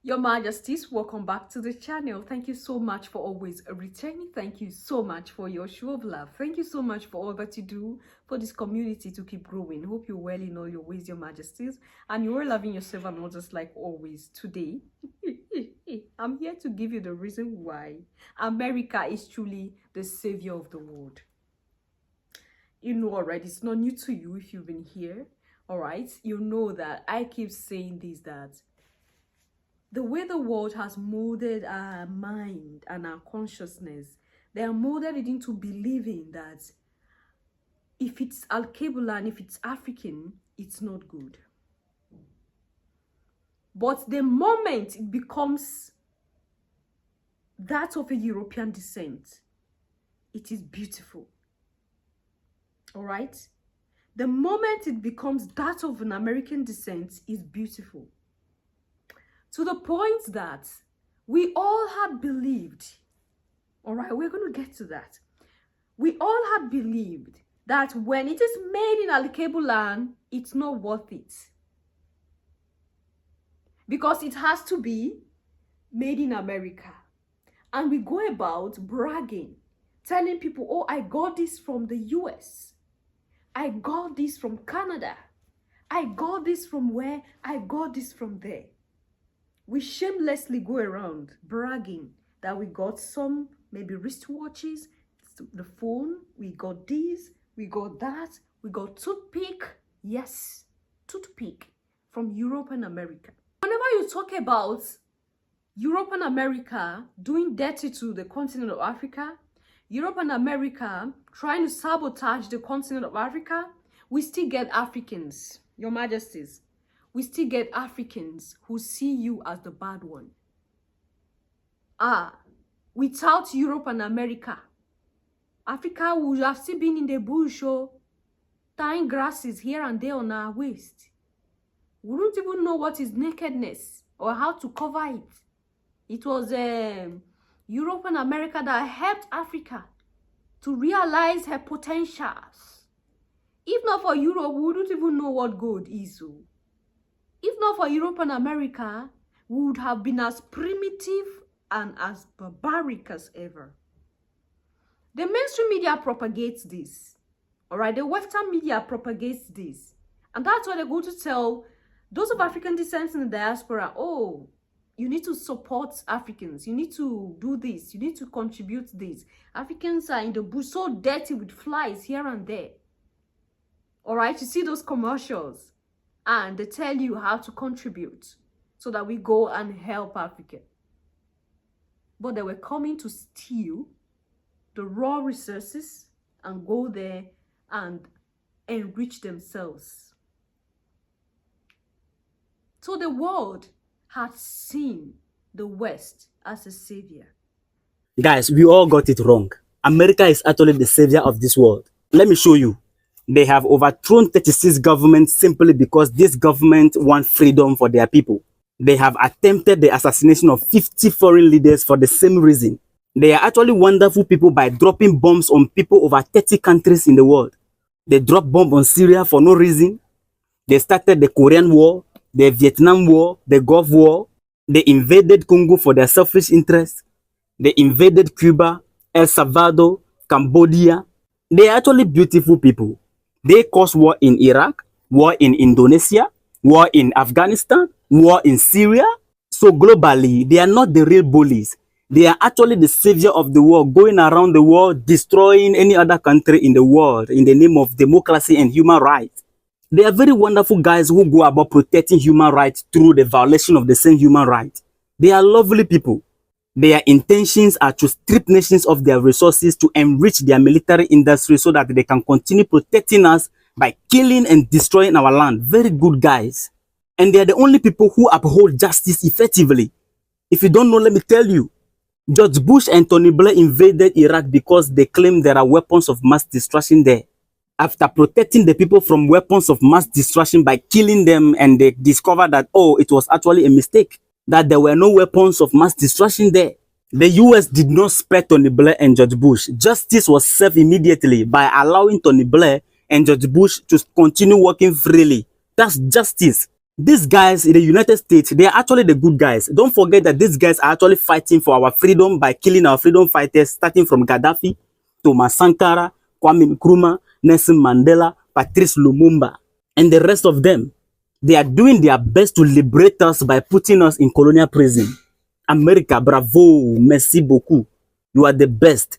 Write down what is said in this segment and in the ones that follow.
Your Majesties, welcome back to the channel. Thank you so much for always returning. Thank you so much for your show of love. Thank you so much for all that you do for this community to keep growing. Hope you're well in all your ways, Your Majesties, and you are loving yourself and others like always. Today, I'm here to give you the reason why America is truly the savior of the world. You know already, it's not new to you if you've been here. All right, you know that I keep saying this, that the way the world has molded our mind and our consciousness, they are molded it into believing that if it's Al-Kabul and if it's African, it's not good. But the moment it becomes that of a European descent, it is beautiful. All right? The moment it becomes that of an American descent is beautiful. To the point that we all had believed, all right, we're going to get to that. We all had believed that when it is made in Al-Kabul land, it's not worth it. Because it has to be made in America. And we go about bragging, telling people, oh, I got this from the US. I got this from Canada. I got this from where? I got this from there. We shamelessly go around bragging that we got some, maybe wristwatches, the phone, we got this, we got that, we got toothpick. Yes, toothpick from Europe and America. Whenever you talk about Europe and America doing dirty to the continent of Africa, Europe and America trying to sabotage the continent of Africa, we still get Africans, Your Majesties. We still get Africans who see you as the bad one. Without Europe and America, Africa would have still been in the bush, tying grasses here and there on our waist. We don't even know what is nakedness or how to cover it. It was Europe and America that helped Africa to realize her potentials. If not for Europe, we wouldn't even know what gold is. If not for Europe and America, we would have been as primitive and as barbaric as ever. The mainstream media propagates this. All right, the Western media propagates this. And that's why they're going to tell those of African descent in the diaspora, oh, you need to support Africans. You need to do this. You need to contribute this. Africans are in the bush so dirty with flies here and there. All right, you see those commercials. And they tell you how to contribute so that we go and help Africa. But they were coming to steal the raw resources and go there and enrich themselves. So the world had seen the West as a savior. Guys, we all got it wrong. America is actually the savior of this world. Let me show you. They have overthrown 36 governments simply because this government wants freedom for their people. They have attempted the assassination of 50 foreign leaders for the same reason. They are actually wonderful people by dropping bombs on people over 30 countries in the world. They dropped bomb on Syria for no reason. They started the Korean War, the Vietnam War, the Gulf War. They invaded Congo for their selfish interests. They invaded Cuba, El Salvador, Cambodia. They are actually beautiful people. They caused war in Iraq, war in Indonesia, war in Afghanistan, war in Syria. So globally, they are not the real bullies. They are actually the savior of the world, going around the world, destroying any other country in the world in the name of democracy and human rights. They are very wonderful guys who go about protecting human rights through the violation of the same human rights. They are lovely people. Their intentions are to strip nations of their resources to enrich their military industry so that they can continue protecting us by killing and destroying our land. Very good guys. And they are the only people who uphold justice effectively. If you don't know, let me tell you. George Bush and Tony Blair invaded Iraq because they claimed there are weapons of mass destruction there. After protecting the people from weapons of mass destruction by killing them, and they discovered that, oh, it was actually a mistake, that there were no weapons of mass destruction there. The US did not spare Tony Blair and George Bush. Justice was served immediately by allowing Tony Blair and George Bush to continue working freely. That's justice. These guys in the United States, they are actually the good guys. Don't forget that these guys are actually fighting for our freedom by killing our freedom fighters, starting from Gaddafi, Thomas Sankara, Kwame Nkrumah, Nelson Mandela, Patrice Lumumba, and the rest of them. They are doing their best to liberate us by putting us in colonial prison. America, bravo, merci beaucoup. You are the best.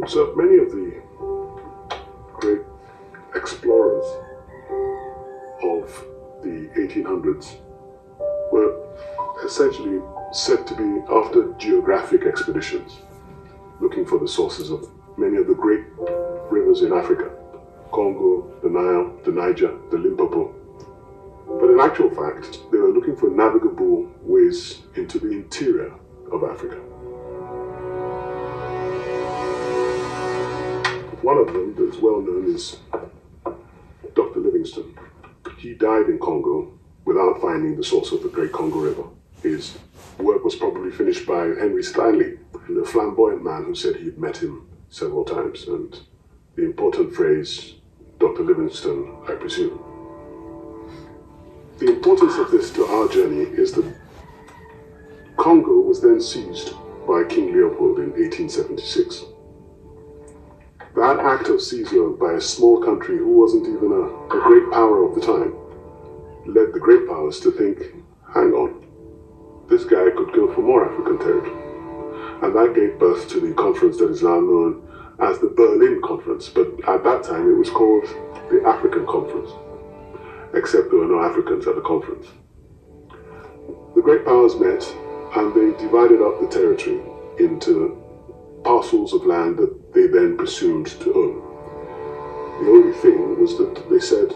So many of the great explorers of the 1800s were essentially said to be after geographic expeditions, looking for the sources of many of the great rivers in Africa: Congo, the Nile, the Niger, the Limpopo. But in actual fact, they were looking for navigable ways into the interior of Africa. One of them that's well known is Dr. Livingstone. He died in Congo without finding the source of the Great Congo River. His work was probably finished by Henry Stanley, the flamboyant man who said he'd met him several times, and the important phrase, Dr. Livingstone, I presume. The importance of this to our journey is that Congo was then seized by King Leopold in 1876. That act of seizure by a small country who wasn't even a great power of the time led the great powers to think, hang on, this guy could go for more African territory. And that gave birth to the conference that is now known as the Berlin Conference, but at that time it was called the African Conference, except there were no Africans at the conference. The great powers met and they divided up the territory into parcels of land that they then presumed to own. The only thing was that they said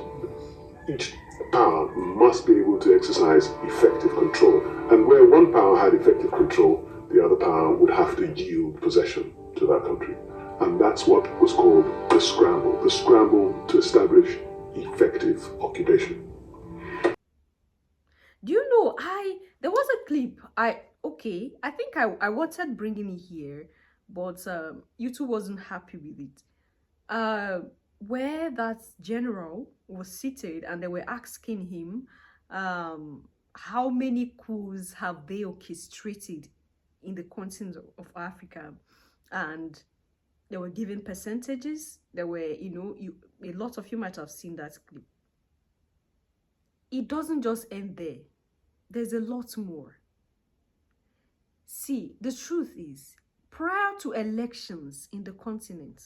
each power must be able to exercise effective control, and where one power had effective control, the other power would have to yield possession to that country. And that's what was called the scramble to establish effective occupation. Do you know, there was a clip, I think I wanted bringing it here, but YouTube wasn't happy with it. Where that general was seated and they were asking him how many coups have they orchestrated in the continent of Africa, and they were giving percentages. There were, a lot of you might have seen that clip. It doesn't just end there. There's a lot more. See, the truth is, prior to elections in the continent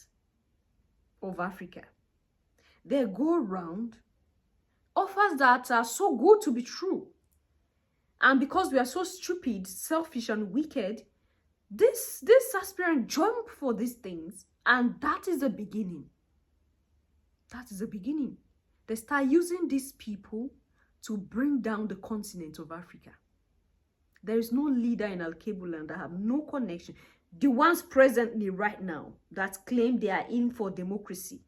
of Africa, they go around offers that are so good to be true. And because we are so stupid, selfish, and wicked, this aspirant jump for these things, and that is the beginning. That is the beginning. They start using these people to bring down the continent of Africa. There is no leader in Al-Kabulan that have no connection. The ones presently right now that claim they are in for democracy.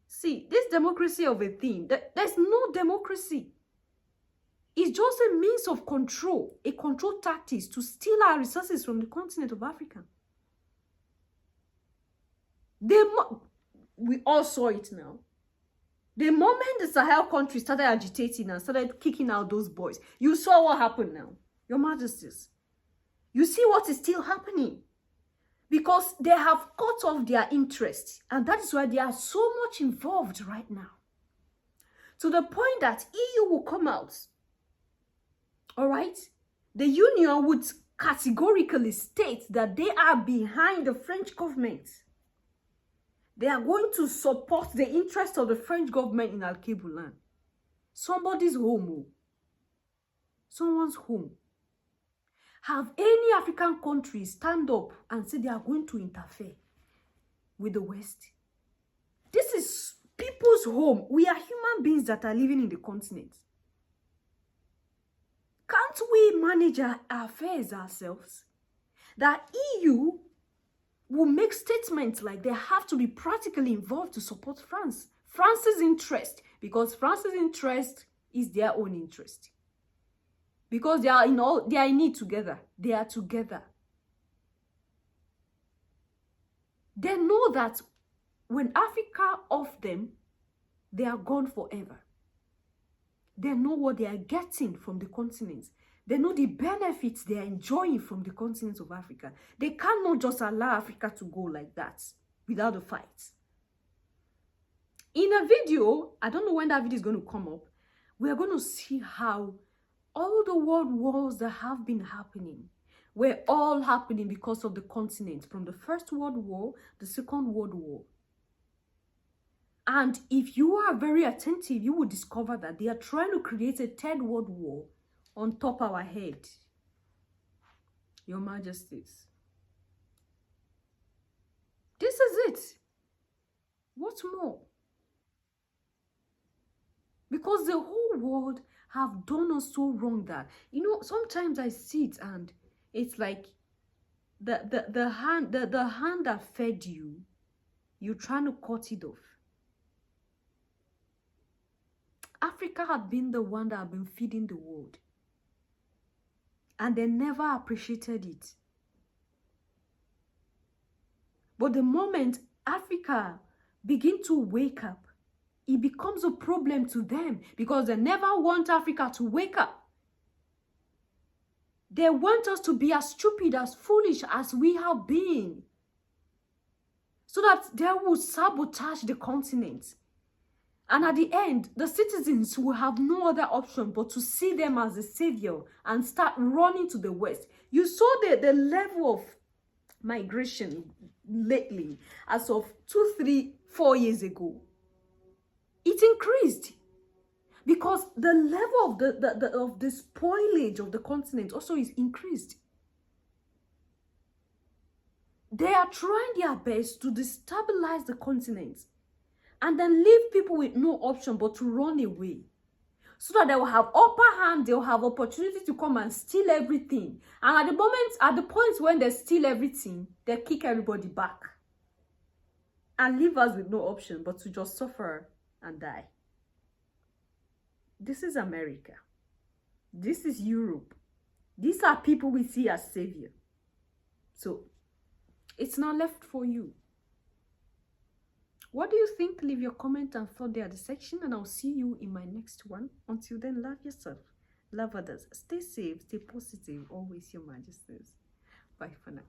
See, this democracy of a thing, there's no democracy. It's just a means of control, a control tactics to steal our resources from the continent of Africa. We all saw it now. The moment the Sahel countries started agitating and started kicking out those boys, you saw what happened now. Your Majesties, you see what is still happening. Because they have cut off their interest. And that is why they are so much involved right now. To the point that EU will come out. All right? The Union would categorically state that they are behind the French government. They are going to support the interest of the French government in Al-Kabulan. Somebody's home. Someone's home. Have any African country stand up and say they are going to interfere with the West? This is people's home. We are human beings that are living in the continent. Can't we manage our affairs ourselves? That EU will make statements like they have to be practically involved to support France. France's interest, because France's interest is their own interest. Because they are in it together. They are together. They know that when Africa off them, they are gone forever. They know what they are getting from the continent. They know the benefits they are enjoying from the continent of Africa. They cannot just allow Africa to go like that without a fight. In a video, I don't know when that video is going to come up, we are going to see how all the world wars that have been happening were all happening because of the continent, from the First World War, the Second World War. And if you are very attentive, you will discover that they are trying to create a third world war on top of our head. Your Majesties. This is it. What more? Because the whole world have done us so wrong that, you know, sometimes I sit and it's like the hand that fed you, you're trying to cut it off. Africa had been the one that had been feeding the world. And they never appreciated it. But the moment Africa begin to wake up, it becomes a problem to them because they never want Africa to wake up. They want us to be as stupid, as foolish as we have been, so that they will sabotage the continent. And at the end, the citizens will have no other option but to see them as a savior and start running to the west. You saw the level of migration lately, as of 2, 3, 4 years ago. It increased because the level of the spoilage of the continent also is increased. They are trying their best to destabilize the continent and then leave people with no option but to run away, so that they will have upper hand, they'll have opportunity to come and steal everything. And at the point when they steal everything, they kick everybody back and leave us with no option but to just suffer and die. This is America. This is Europe. These are people we see as savior. So it's now left for you. What do you think? Leave your comment and thought there at the section, and I'll see you in my next one. Until then, love yourself, love others, stay safe, stay positive, always, Your Majesties. Bye for now.